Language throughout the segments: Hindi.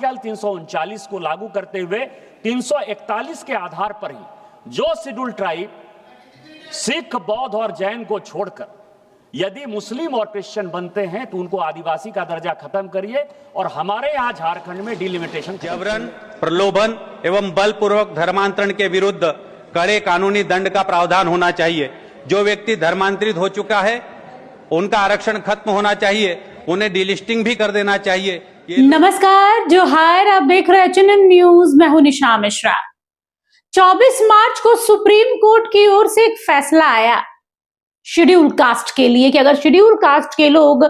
आर्टिकल 339 को लागू करते हुए 341 के आधार पर ही जो शेड्यूल ट्राइब सिख, बौद्ध और जैन को छोड़कर यदि मुस्लिम और क्रिश्चियन बनते हैं तो उनको आदिवासी का दर्जा खत्म करिए और हमारे यहाँ झारखंड में डिलिमिटेशन। जबरन, प्रलोभन एवं बलपूर्वक धर्मांतरण के विरुद्ध कड़े कानूनी दंड का प्रावधान होना चाहिए। जो व्यक्ति धर्मांतरित हो चुका है उनका आरक्षण खत्म होना चाहिए, उन्हें डिलिस्टिंग भी कर देना चाहिए। नमस्कार, जोहार, आप देख रहे हैं एचएनएम न्यूज। मैं हूं निशा मिश्रा। 24 मार्च को सुप्रीम कोर्ट की ओर से एक फैसला आया शेड्यूल कास्ट के लिए कि अगर शेड्यूल कास्ट के लोग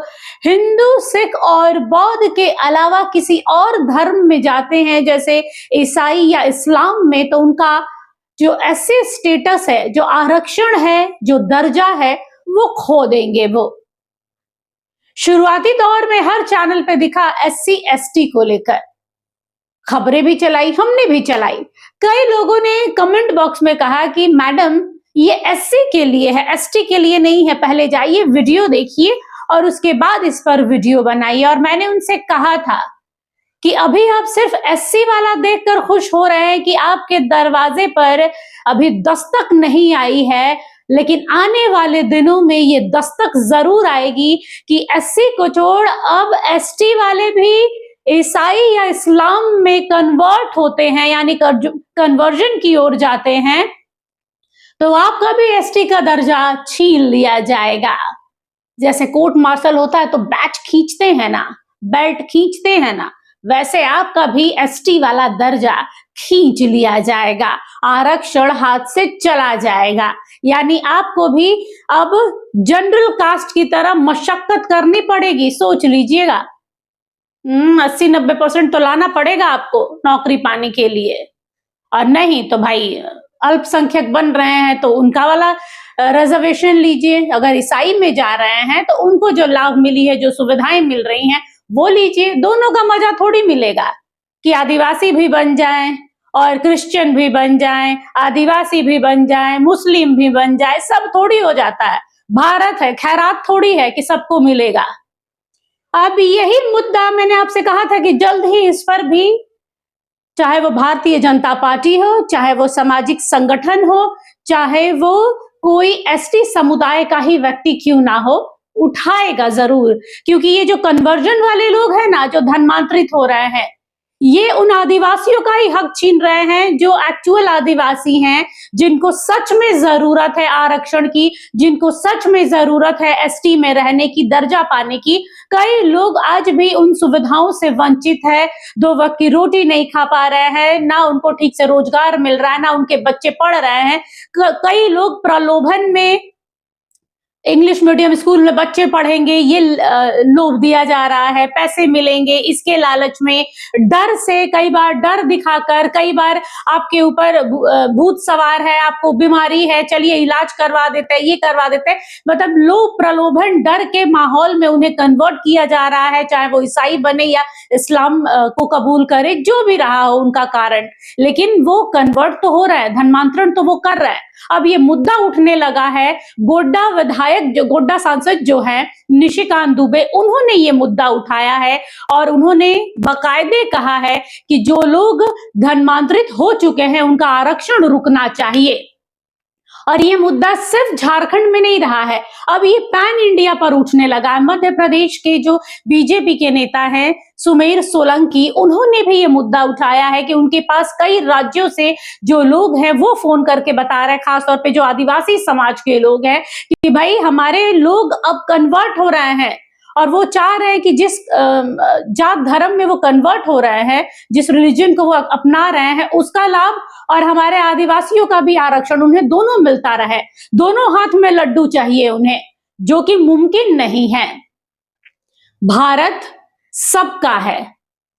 हिंदू, सिख और बौद्ध के अलावा किसी और धर्म में जाते हैं जैसे ईसाई या इस्लाम में, तो उनका जो एससी स्टेटस है, जो आरक्षण है, जो दर्जा है, वो खो देंगे। वो शुरुआती दौर में हर चैनल पे दिखा एससी एसटी को लेकर, खबरें भी चलाई, हमने भी चलाई। कई लोगों ने कमेंट बॉक्स में कहा कि मैडम ये एससी के लिए है, एसटी के लिए नहीं है, पहले जाइए वीडियो देखिए और उसके बाद इस पर वीडियो बनाइए। और मैंने उनसे कहा था कि अभी आप सिर्फ एससी वाला देखकर खुश हो रहे हैं कि आपके दरवाजे पर अभी दस्तक नहीं आई है, लेकिन आने वाले दिनों में ये दस्तक जरूर आएगी कि एससी को छोड़ अब एसटी वाले भी ईसाई या इस्लाम में कन्वर्ट होते हैं, यानी कन्वर्जन की ओर जाते हैं, तो आपका भी एसटी का दर्जा छीन लिया जाएगा। जैसे कोर्ट मार्शल होता है तो बैच खींचते हैं ना, बेल्ट खींचते हैं ना, वैसे आपका भी एसटी वाला दर्जा खींच लिया जाएगा, आरक्षण हाथ से चला जाएगा। यानी आपको भी अब जनरल कास्ट की तरह मशक्कत करनी पड़ेगी। सोच लीजिएगा, 80-90% तो लाना पड़ेगा आपको नौकरी पाने के लिए, और नहीं तो भाई अल्पसंख्यक बन रहे हैं तो उनका वाला रिजर्वेशन लीजिए। अगर ईसाई में जा रहे हैं तो उनको जो लाभ मिली है, जो सुविधाएं मिल रही हैं, वो लीजिए। दोनों का मजा थोड़ी मिलेगा कि आदिवासी भी बन जाएं और क्रिश्चियन भी बन जाएं, आदिवासी भी बन जाएं, मुस्लिम भी बन जाए, सब थोड़ी हो जाता है। भारत है, खैरात थोड़ी है कि सबको मिलेगा। अब यही मुद्दा मैंने आपसे कहा था कि जल्द ही इस पर भी, चाहे वो भारतीय जनता पार्टी हो, चाहे वो सामाजिक संगठन हो, चाहे वो कोई एसटी समुदाय का ही व्यक्ति क्यों ना हो, उठाएगा जरूर। क्योंकि ये जो कन्वर्जन वाले लोग हैं ना, जो धर्मांतरित हो रहे हैं, ये उन आदिवासियों का ही हक छीन रहे हैं जो एक्चुअल आदिवासी हैं, जिनको सच में जरूरत है आरक्षण की, जिनको सच में जरूरत है एसटी में रहने की, दर्जा पाने की। कई लोग आज भी उन सुविधाओं से वंचित है, 2 वक्त की रोटी नहीं खा पा रहे हैं, ना उनको ठीक से रोजगार मिल रहा है, ना उनके बच्चे पढ़ रहे हैं। कई लोग प्रलोभन में इंग्लिश मीडियम स्कूल में बच्चे पढ़ेंगे, ये लोभ दिया जा रहा है, पैसे मिलेंगे, इसके लालच में, डर से, कई बार डर दिखाकर, कई बार आपके ऊपर भूत सवार है, आपको बीमारी है, चलिए इलाज करवा देते हैं, ये करवा देते हैं। मतलब लोभ, प्रलोभन, डर के माहौल में उन्हें कन्वर्ट किया जा रहा है, चाहे वो ईसाई बने या इस्लाम को कबूल करे, जो भी रहा हो उनका कारण, लेकिन वो कन्वर्ट तो हो रहा है, धर्मांतरण तो वो कर रहा है। अब ये मुद्दा उठने लगा है। गोड्डा विधायक, जो गोड्डा सांसद जो है निशिकांत दुबे, उन्होंने ये मुद्दा उठाया है और उन्होंने बाकायदे कहा है कि जो लोग धर्मांतरित हो चुके हैं उनका आरक्षण रुकना चाहिए। और ये मुद्दा सिर्फ झारखंड में नहीं रहा है, अब ये पैन इंडिया पर उठने लगा है। मध्य प्रदेश के जो बीजेपी के नेता हैं सुमेर सोलंकी, उन्होंने भी ये मुद्दा उठाया है कि उनके पास कई राज्यों से जो लोग हैं वो फोन करके बता रहे हैं, खासतौर पे जो आदिवासी समाज के लोग हैं, कि भाई हमारे लोग अब कन्वर्ट हो रहे हैं और वो चाह रहे हैं कि जिस जात धर्म में वो कन्वर्ट हो रहे हैं, जिस रिलीजन को वो अपना रहे हैं, उसका लाभ और हमारे आदिवासियों का भी आरक्षण उन्हें दोनों मिलता रहे। दोनों हाथ में लड्डू चाहिए उन्हें, जो कि मुमकिन नहीं है। भारत सबका है,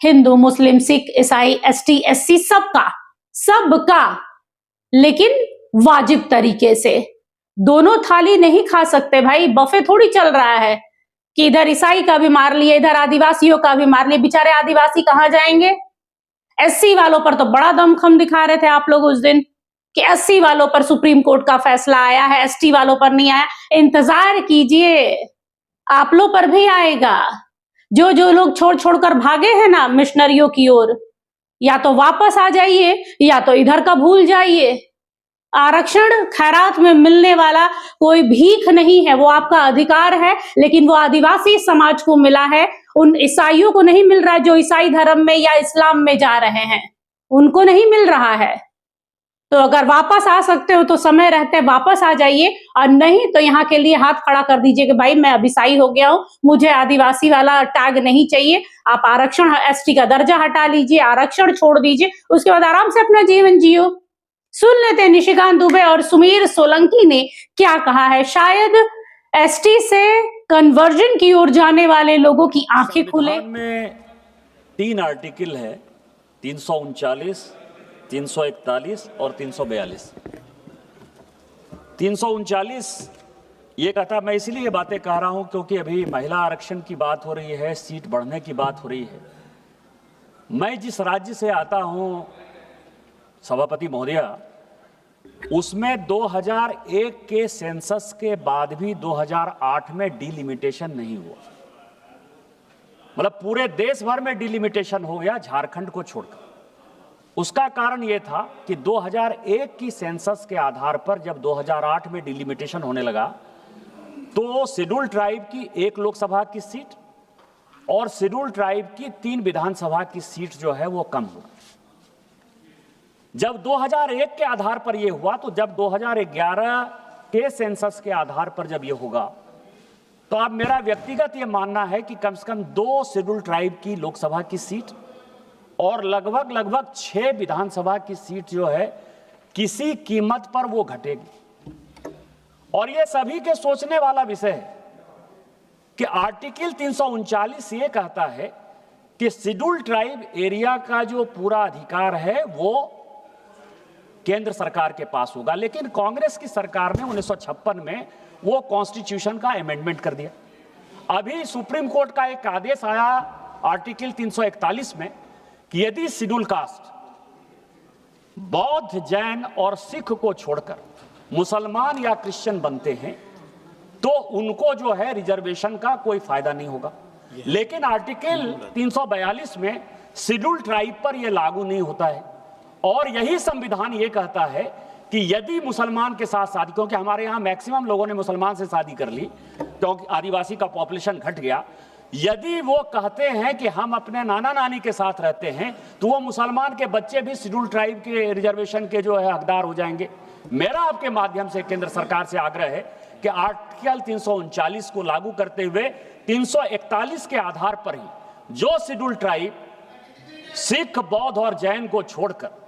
हिंदू, मुस्लिम, सिख, ईसाई, एसटी, एससी, सबका, लेकिन वाजिब तरीके से। दोनों थाली नहीं खा सकते भाई, बफे थोड़ी चल रहा है कि इधर ईसाई का भी मार लिए, इधर आदिवासियों का भी मार लिए। बेचारे आदिवासी कहां जाएंगे? एससी वालों पर तो बड़ा दमखम दिखा रहे थे आप लोग उस दिन कि एससी वालों पर सुप्रीम कोर्ट का फैसला आया है, एसटी वालों पर नहीं आया। इंतजार कीजिए, आप लोग पर भी आएगा। जो जो लोग छोड़ छोड़कर भागे हैं ना मिशनरियों की ओर, या तो वापस आ जाइए या तो इधर का भूल जाइए। आरक्षण खैरात में मिलने वाला कोई भीख नहीं है, वो आपका अधिकार है, लेकिन वो आदिवासी समाज को मिला है, उन ईसाइयों को नहीं मिल रहा है जो ईसाई धर्म में या इस्लाम में जा रहे हैं, उनको नहीं मिल रहा है। तो अगर वापस आ सकते हो तो समय रहते वापस आ जाइए, और नहीं तो यहाँ के लिए हाथ खड़ा कर दीजिए कि भाई मैं अब ईसाई हो गया हूं, मुझे आदिवासी वाला टैग नहीं चाहिए। आप आरक्षण, एसटी का दर्जा हटा लीजिए, आरक्षण छोड़ दीजिए, उसके बाद आराम से अपना जीवन जियो। सुन लेते हैं निशिकांत दुबे और सुमीर सोलंकी ने क्या कहा है। शायद एसटी से कन्वर्जन की ओर जाने वाले लोगों की आंखें खुले। संविधान में 3 आर्टिकल है, 339, 341 और 342। 339 ये कहता, मैं इसलिए ये बातें कह रहा हूं क्योंकि अभी महिला आरक्षण की बात हो रही है, सीट बढ़ने की बात हो रही है। मैं जिस राज्य से आता हूं सभापति महोदया, उसमें 2001 के सेंसस के बाद भी 2008 में डिलिमिटेशन नहीं हुआ। मतलब पूरे देश भर में डिलिमिटेशन हो गया झारखंड को छोड़कर। उसका कारण यह था कि 2001 की सेंसस के आधार पर जब 2008 में डिलिमिटेशन होने लगा तो शेड्यूल ट्राइब की 1 लोकसभा की सीट और शेड्यूल ट्राइब की 3 विधानसभा की सीट जो है वो कम हुआ। जब 2001 के आधार पर यह हुआ तो जब 2011 के सेंसस के आधार पर जब यह होगा तो अब मेरा व्यक्तिगत यह मानना है कि कम से कम 2 शेड्यूल ट्राइब की लोकसभा की सीट और लगभग 6 विधानसभा की सीट जो है किसी कीमत पर वो घटेगी। और ये सभी के सोचने वाला विषय है कि आर्टिकल 339 ये कहता है कि शेड्यूल ट्राइब एरिया का जो पूरा अधिकार है वो केंद्र सरकार के पास होगा, लेकिन कांग्रेस की सरकार ने 1956 में वो कॉन्स्टिट्यूशन का अमेंडमेंट कर दिया। अभी सुप्रीम कोर्ट का एक आदेश आया आर्टिकल 341 में कि यदि शेड्यूल कास्ट बौद्ध, जैन और सिख को छोड़कर मुसलमान या क्रिश्चियन बनते हैं तो उनको जो है रिजर्वेशन का कोई फायदा नहीं होगा। लेकिन आर्टिकल 342 में शेड्यूल ट्राइब पर यह लागू नहीं होता है। और यही संविधान ये कहता है कि यदि मुसलमान के साथ शादी, क्योंकि हमारे यहाँ मैक्सिमम लोगों ने मुसलमान से शादी कर ली क्योंकि आदिवासी का पॉपुलेशन घट गया, यदि वो कहते हैं कि हम अपने नाना नानी के साथ रहते हैं तो वो मुसलमान के बच्चे भी शेड्यूल ट्राइब के रिजर्वेशन के जो है हकदार हो जाएंगे। मेरा आपके माध्यम से केंद्र सरकार से आग्रह है कि आर्टिकल 339 को लागू करते हुए 341 के आधार पर ही जो शेड्यूल ट्राइब सिख, बौद्ध और जैन को छोड़कर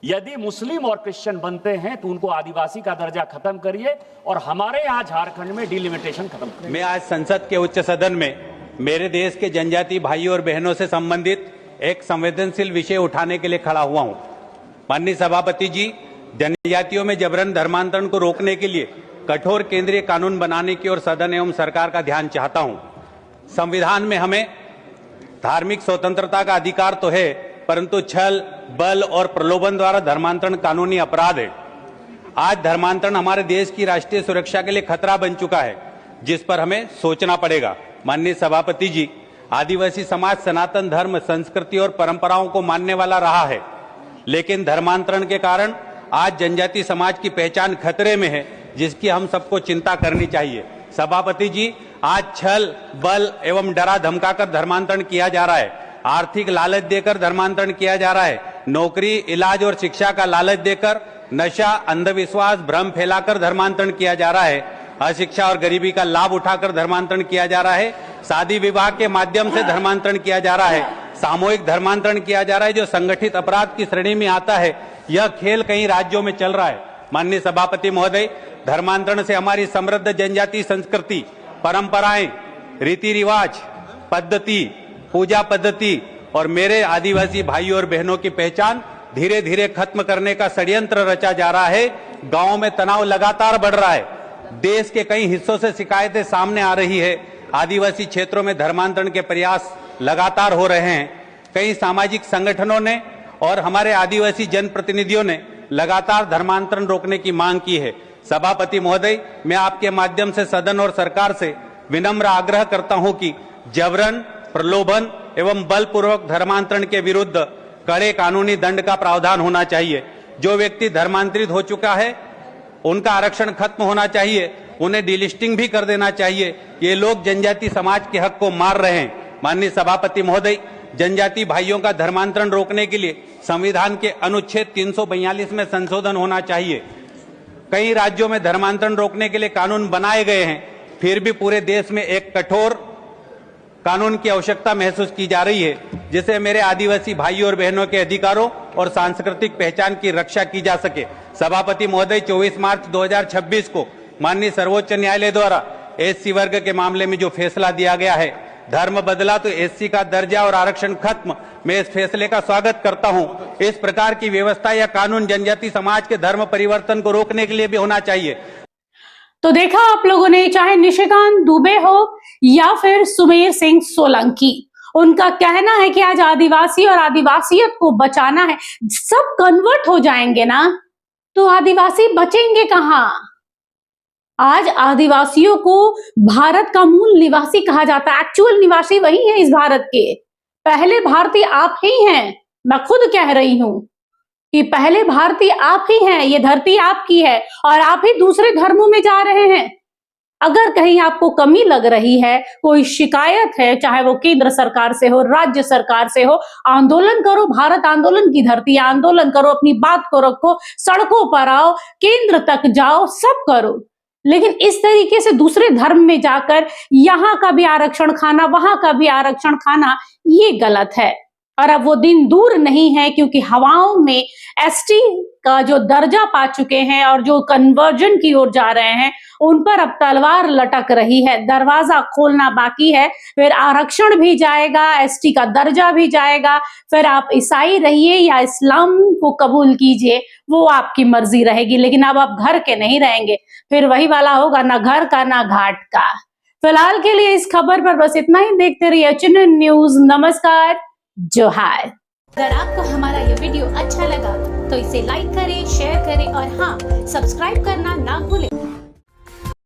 यदि मुस्लिम और क्रिश्चियन बनते हैं तो उनको आदिवासी का दर्जा खत्म करिए और हमारे यहाँ झारखंड में डिलिमिटेशन खत्म करिए। मैं आज संसद के उच्च सदन में मेरे देश के जनजातीय भाइयों और बहनों से संबंधित एक संवेदनशील विषय उठाने के लिए खड़ा हुआ हूं। माननीय सभापति जी, जनजातियों में जबरन धर्मांतरण को रोकने के लिए कठोर केंद्रीय कानून बनाने की ओर सदन एवं सरकार का ध्यान चाहता हूं। संविधान में हमें धार्मिक स्वतंत्रता का अधिकार तो है, परंतु छल, बल और प्रलोभन द्वारा धर्मांतरण कानूनी अपराध है। आज धर्मांतरण हमारे देश की राष्ट्रीय सुरक्षा के लिए खतरा बन चुका है, जिस पर हमें सोचना पड़ेगा। माननीय सभापति जी, आदिवासी समाज सनातन धर्म, संस्कृति और परंपराओं को मानने वाला रहा है, लेकिन धर्मांतरण के कारण आज जनजाति समाज की पहचान खतरे में है, जिसकी हम सबको चिंता करनी चाहिए। सभापति जी, आज छल, बल एवं डरा धमकाकर धर्मांतरण किया जा रहा है, आर्थिक लालच देकर धर्मांतरण किया जा रहा है, नौकरी, इलाज और शिक्षा का लालच देकर, नशा, अंधविश्वास, भ्रम फैलाकर धर्मांतरण किया जा रहा है, अशिक्षा और गरीबी का लाभ उठाकर धर्मांतरण किया जा रहा है, शादी विवाह के माध्यम से धर्मांतरण किया जा रहा है, सामूहिक धर्मांतरण किया जा रहा है जो संगठित अपराध की श्रेणी में आता है। यह खेल कई राज्यों में चल रहा है। माननीय सभापति महोदय, धर्मांतरण से हमारी समृद्ध जनजातीय संस्कृति, परंपराएं, रीति रिवाज, पद्धति, पूजा पद्धति और मेरे आदिवासी भाइयों और बहनों की पहचान धीरे धीरे खत्म करने का षड्यंत्र रचा जा रहा है। गांव में तनाव लगातार बढ़ रहा है। देश के कई हिस्सों से शिकायतें सामने आ रही है। आदिवासी क्षेत्रों में धर्मांतरण के प्रयास लगातार हो रहे हैं। कई सामाजिक संगठनों ने और हमारे आदिवासी जनप्रतिनिधियों ने लगातार धर्मांतरण रोकने की मांग की है। सभापति महोदय, मैं आपके माध्यम से सदन और सरकार से विनम्र आग्रह करता हूं कि जबरन प्रलोभन एवं बलपूर्वक धर्मांतरण के विरुद्ध कड़े कानूनी दंड का प्रावधान होना चाहिए। जो व्यक्ति धर्मांतरित हो चुका है उनका आरक्षण खत्म होना चाहिए, उन्हें डिलिस्टिंग भी कर देना चाहिए। ये लोग जनजाति समाज के हक को मार रहे हैं। माननीय सभापति महोदय, जनजाति भाइयों का धर्मांतरण रोकने के लिए संविधान के अनुच्छेद 342 में संशोधन होना चाहिए। कई राज्यों में धर्मांतरण रोकने के लिए कानून बनाए गए हैं, फिर भी पूरे देश में एक कठोर कानून की आवश्यकता महसूस की जा रही है, जिससे मेरे आदिवासी भाइयों और बहनों के अधिकारों और सांस्कृतिक पहचान की रक्षा की जा सके। सभापति महोदय, 24 मार्च 2026 को माननीय सर्वोच्च न्यायालय द्वारा एससी वर्ग के मामले में जो फैसला दिया गया है, धर्म बदला तो एससी का दर्जा और आरक्षण खत्म, मैं इस फैसले का स्वागत करता हूं। इस प्रकार की व्यवस्था या कानून जनजाति समाज के धर्म परिवर्तन को रोकने के लिए भी होना चाहिए। तो देखा आप लोगों ने, चाहे निशिकांत दुबे हो या फिर सुमेर सिंह सोलंकी, उनका कहना है कि आज आदिवासी और आदिवासियत को बचाना है। सब कन्वर्ट हो जाएंगे ना तो आदिवासी बचेंगे कहां? आज आदिवासियों को भारत का मूल निवासी कहा जाता है। एक्चुअल निवासी वही है इस भारत के। पहले भारतीय आप ही हैं। मैं खुद कह रही हूं कि पहले भारतीय आप ही हैं, ये धरती आपकी है और आप ही दूसरे धर्मों में जा रहे हैं। अगर कहीं आपको कमी लग रही है, कोई शिकायत है, चाहे वो केंद्र सरकार से हो, राज्य सरकार से हो, आंदोलन करो। भारत आंदोलन की धरती, आंदोलन करो, अपनी बात को रखो, सड़कों पर आओ, केंद्र तक जाओ, सब करो। लेकिन इस तरीके से दूसरे धर्म में जाकर यहां का भी आरक्षण खाना, वहां का भी आरक्षण खाना, ये गलत है। और अब वो दिन दूर नहीं है, क्योंकि हवाओं में एसटी का जो दर्जा पा चुके हैं और जो कन्वर्जन की ओर जा रहे हैं, उन पर अब तलवार लटक रही है। दरवाजा खोलना बाकी है, फिर आरक्षण भी जाएगा, एसटी का दर्जा भी जाएगा। फिर आप ईसाई रहिए या इस्लाम को कबूल कीजिए, वो आपकी मर्जी रहेगी। लेकिन अब आप घर के नहीं रहेंगे, फिर वही वाला होगा, ना घर का ना घाट का। फिलहाल के लिए इस खबर पर बस इतना ही। देखते रहिए HNN न्यूज। नमस्कार, जोहार। अगर आपको हमारा ये वीडियो अच्छा लगा तो इसे लाइक करें, शेयर करें और हाँ, सब्सक्राइब करना ना भूलें।